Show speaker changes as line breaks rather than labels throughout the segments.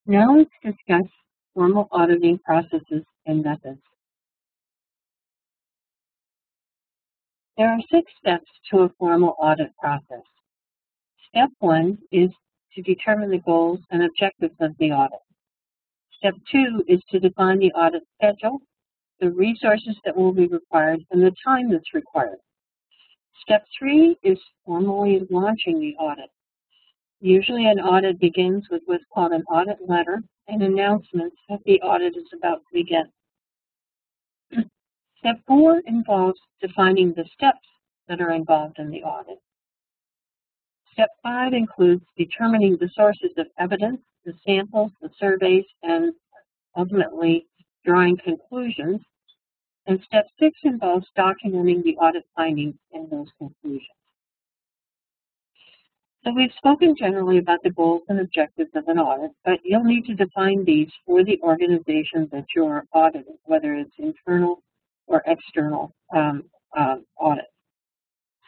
Now let's discuss formal auditing processes and methods. There are 6 steps to a formal audit process. Step 1 is to determine the goals and objectives of the audit. Step 2 is to define the audit schedule, the resources that will be required, and the time that's required. Step 3 is formally launching the audit. Usually an audit begins with what's called an audit letter and announcements that the audit is about to begin. Step 4 involves defining the steps that are involved in the audit. Step 5 includes determining the sources of evidence, the samples, the surveys, and ultimately drawing conclusions. And step 6 involves documenting the audit findings and those conclusions. So we've spoken generally about the goals and objectives of an audit, but you'll need to define these for the organization that you're auditing, whether it's internal or external audit.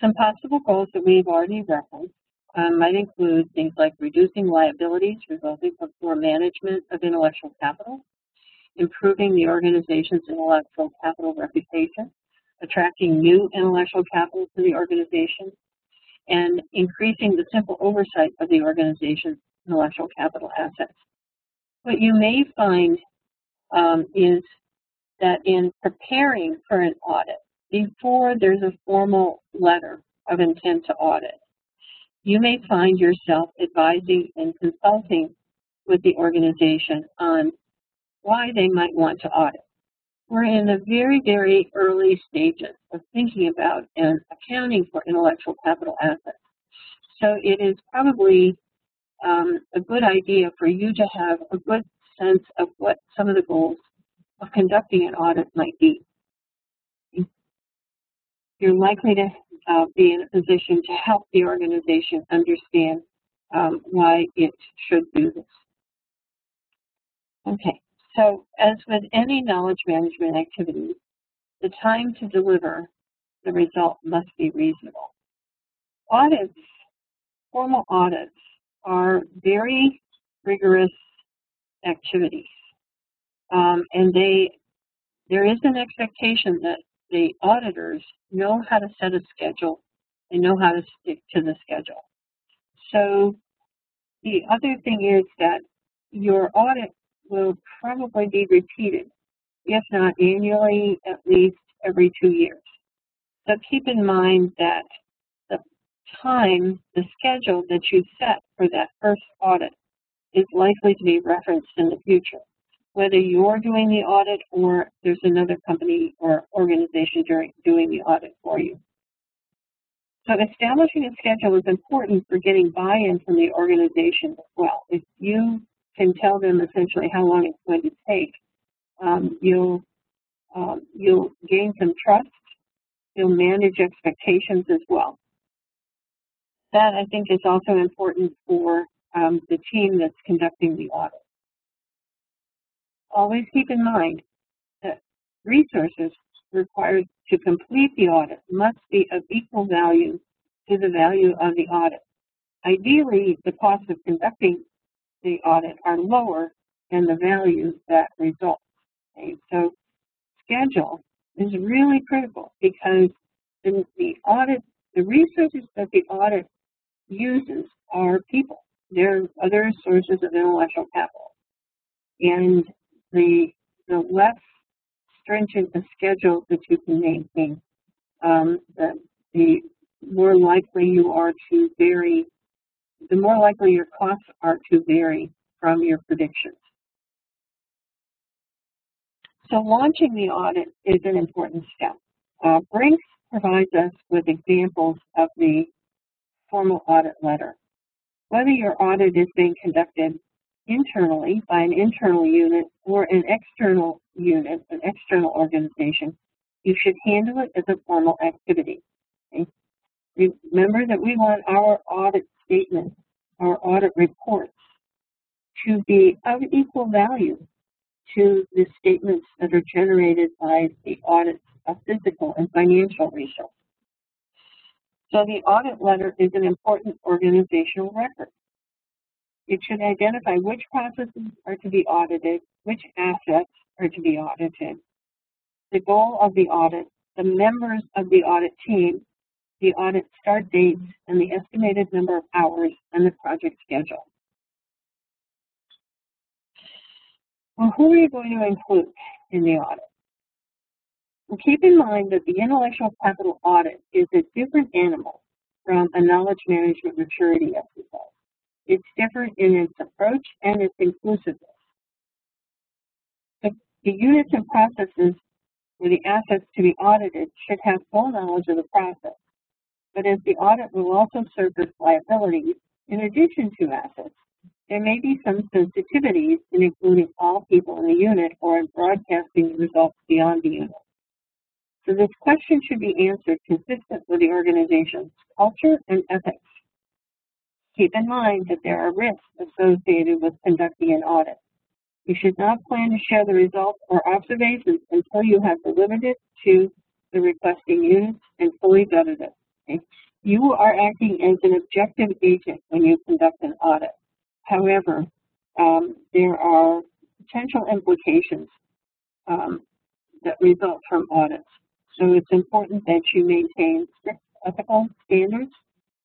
Some possible goals that we've already referenced might include things like reducing liabilities resulting from poor management of intellectual capital, improving the organization's intellectual capital reputation, attracting new intellectual capital to the organization, and increasing the simple oversight of the organization's intellectual capital assets. What you may find is that in preparing for an audit, before there's a formal letter of intent to audit, you may find yourself advising and consulting with the organization on why they might want to audit. We're in the very, very early stages of thinking about and accounting for intellectual capital assets. So it is probably a good idea for you to have a good sense of what some of the goals of conducting an audit might be. You're likely to be in a position to help the organization understand why it should do this. Okay. So as with any knowledge management activity, the time to deliver the result must be reasonable. Audits, formal audits, are very rigorous activities. And there is an expectation that the auditors know how to set a schedule and know how to stick to the schedule. So the other thing is that your audit will probably be repeated, if not annually, at least every 2 years. So keep in mind that the time, the schedule that you set for that first audit is likely to be referenced in the future, whether you're doing the audit or there's another company or organization doing the audit for you. So establishing a schedule is important for getting buy-in from the organization as well. If you can tell them essentially how long it's going to take, you'll gain some trust. You'll manage expectations as well. That, I think, is also important for the team that's conducting the audit. Always keep in mind that resources required to complete the audit must be of equal value to the value of the audit. Ideally, the costs of conducting the audit are lower than the value that results. Okay? So schedule is really critical because the resources that the audit uses are people. They're other sources of intellectual capital. And the less stringent a schedule that you can maintain, the more likely you are to vary, the more likely your costs are to vary from your predictions. So launching the audit is an important step. Brinks provides us with examples of the formal audit letter. Whether your audit is being conducted internally by an internal unit or an external unit, an external organization, you should handle it as a formal activity. Okay? Remember that we want our audit statements, our audit reports, to be of equal value to the statements that are generated by the audits of physical and financial resources. So the audit letter is an important organizational record. It should identify which processes are to be audited, which assets are to be audited, the goal of the audit, the members of the audit team, the audit start dates, and the estimated number of hours and the project schedule. Well, who are you going to include in the audit? Well, keep in mind that the intellectual capital audit is a different animal from a knowledge management maturity exercise. It's different in its approach and its inclusiveness. The units and processes or the assets to be audited should have full knowledge of the process. But as the audit will also surface liabilities in addition to assets, there may be some sensitivities in including all people in the unit or in broadcasting the results beyond the unit. So this question should be answered consistent with the organization's culture and ethics. Keep in mind that there are risks associated with conducting an audit. You should not plan to share the results or observations until you have delivered it to the requesting units and fully vetted it. Okay? You are acting as an objective agent when you conduct an audit. However, there are potential implications that result from audits. So it's important that you maintain strict ethical standards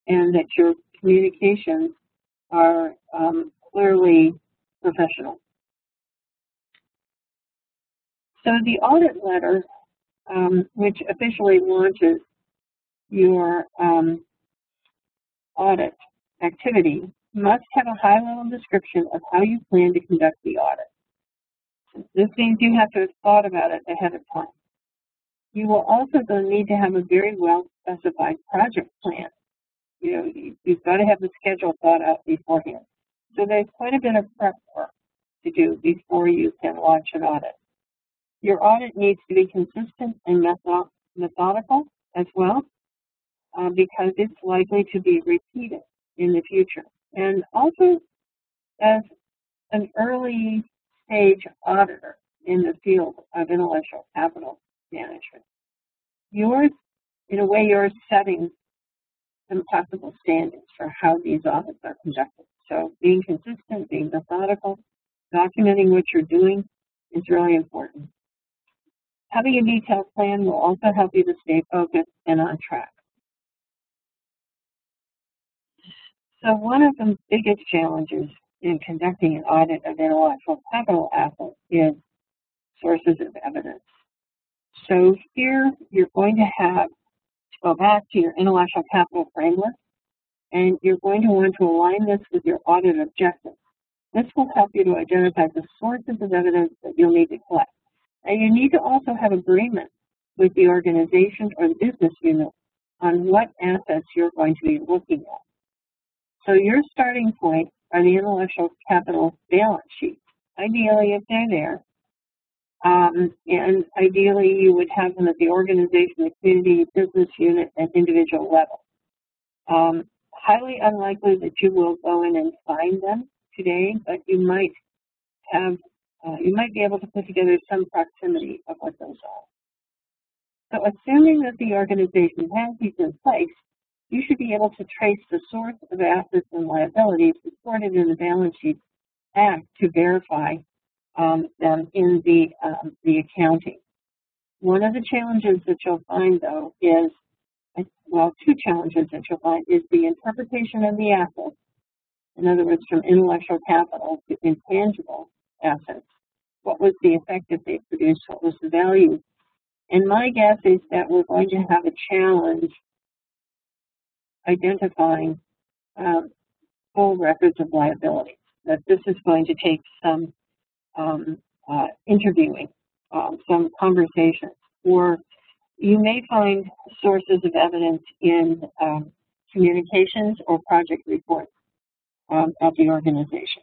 and that your communications are clearly professional. So the audit letter, which officially launches your audit activity, must have a high-level description of how you plan to conduct the audit. This means you have to have thought about it ahead of time. You will also need to have a very well-specified project plan. You've got to have the schedule thought out beforehand. So there's quite a bit of prep work to do before you can launch an audit. Your audit needs to be consistent and methodical as well, because it's likely to be repeated in the future. And also, as an early stage auditor in the field of intellectual capital management, you're setting some possible standards for how these audits are conducted. So being consistent, being methodical, documenting what you're doing is really important. Having a detailed plan will also help you to stay focused and on track. So one of the biggest challenges in conducting an audit of intellectual capital assets is sources of evidence. So here you're going to have to go back to your intellectual capital framework, and you're going to want to align this with your audit objectives. This will help you to identify the sources of evidence that you'll need to collect. And you need to also have agreement with the organization or the business unit on what assets you're going to be looking at. So your starting point are the intellectual capital balance sheets. Ideally, if they're there, and ideally you would have them at the organization, the community, business unit, and individual level. Highly unlikely that you will go in and find them today, but you might be able to put together some proximity of what those are. So assuming that the organization has these in place, you should be able to trace the source of assets and liabilities reported in the balance sheet act to verify them in the accounting. One of the challenges that you'll find, though, is, well, two challenges that you'll find is the interpretation of the assets. In other words, from intellectual capital to intangible assets. What was the effect that they produced? What was the value? And my guess is that we're going to have a challenge identifying full records of liabilities, that this is going to take some interviewing, some conversations, or you may find sources of evidence in communications or project reports at the organization.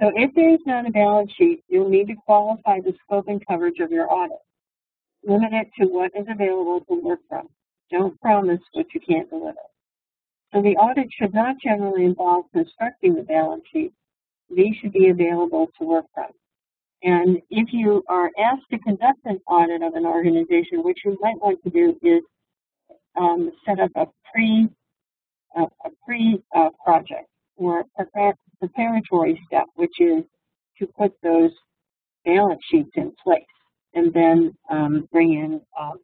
So if there is not a balance sheet, you'll need to qualify the scope and coverage of your audit. Limit it to what is available to work from. Don't promise what you can't deliver. So the audit should not generally involve constructing the balance sheet. These should be available to work from. And if you are asked to conduct an audit of an organization, what you might want to do is set up a pre-project. or preparatory step, which is to put those balance sheets in place, and then bring in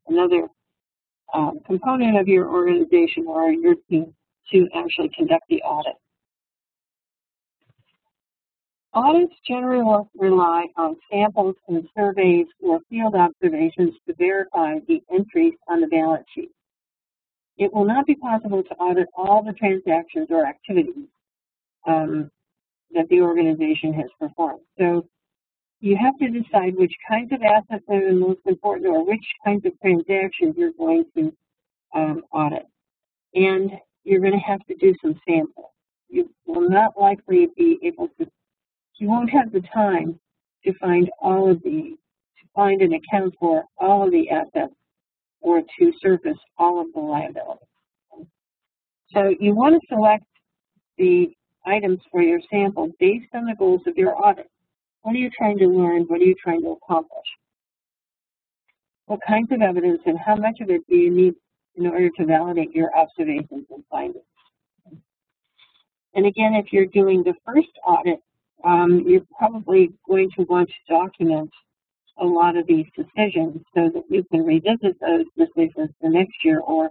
another component of your organization or your team to actually conduct the audit. Audits generally rely on samples and surveys or field observations to verify the entries on the balance sheet. It will not be possible to audit all the transactions or activities that the organization has performed. So you have to decide which kinds of assets are the most important or which kinds of transactions you're going to audit. And you're going to have to do some sampling. You will not likely be able to, you won't have the time to find and account for all of the assets or to surface all of the liabilities. So you want to select the items for your sample based on the goals of your audit. What are you trying to learn? What are you trying to accomplish? What kinds of evidence and how much of it do you need in order to validate your observations and findings? And again, if you're doing the first audit, you're probably going to want to document a lot of these decisions so that you can revisit those decisions the next year, or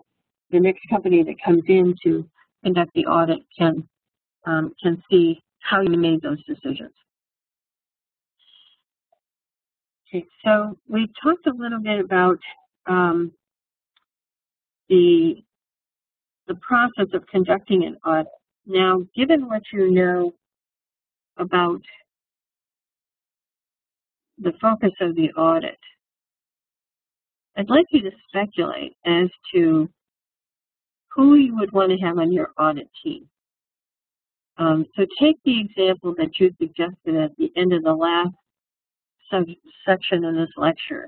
the next company that comes in to conduct the audit can see how you made those decisions. Okay, so we talked a little bit about the process of conducting an audit. Now, given what you know about the focus of the audit, I'd like you to speculate as to who you would want to have on your audit team. So take the example that you suggested at the end of the last section of this lecture,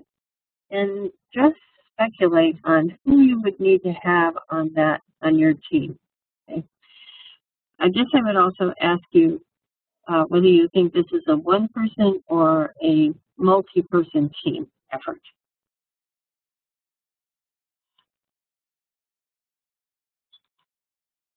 and just speculate on who you would need to have on your team. Okay? I guess I would also ask you whether you think this is a one-person or a multi-person team effort.